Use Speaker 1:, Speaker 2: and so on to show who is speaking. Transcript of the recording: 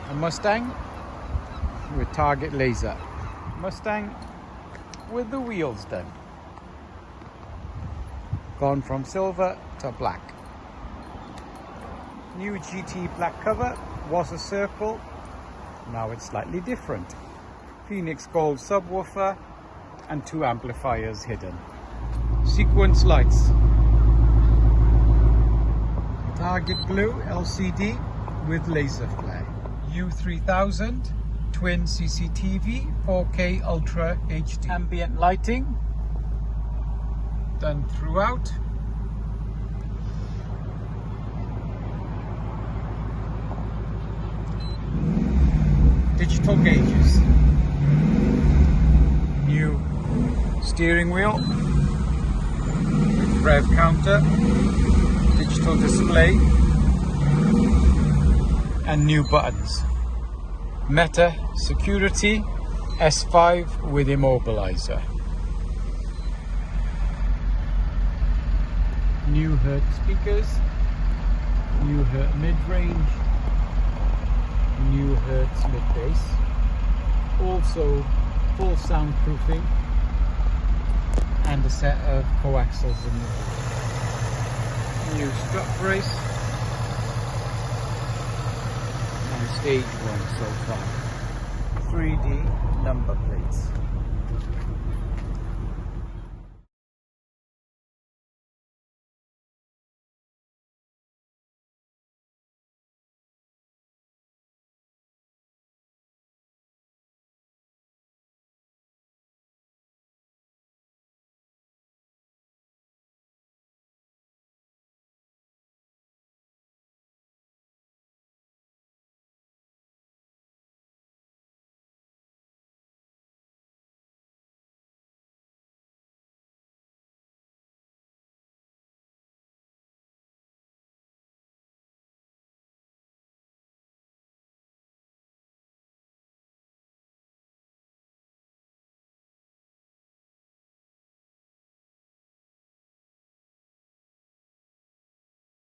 Speaker 1: A Mustang with target laser. Mustang with the wheels done. Gone from silver to black. New GT black cover was a circle. Now it's slightly different. Phoenix gold subwoofer and 2 amplifiers hidden. Sequence lights. Target blue LCD with laser flare. U3000 twin CCTV 4K Ultra HD. Ambient lighting done throughout. Digital gauges. New steering wheel with rev counter, digital display and new buttons. Meta security S5 with immobilizer. New Hertz speakers, new Hertz mid-range, new Hertz mid-bass, also full soundproofing and a set of coaxials in the new strut brace and stage 1 so far. 3D number plates.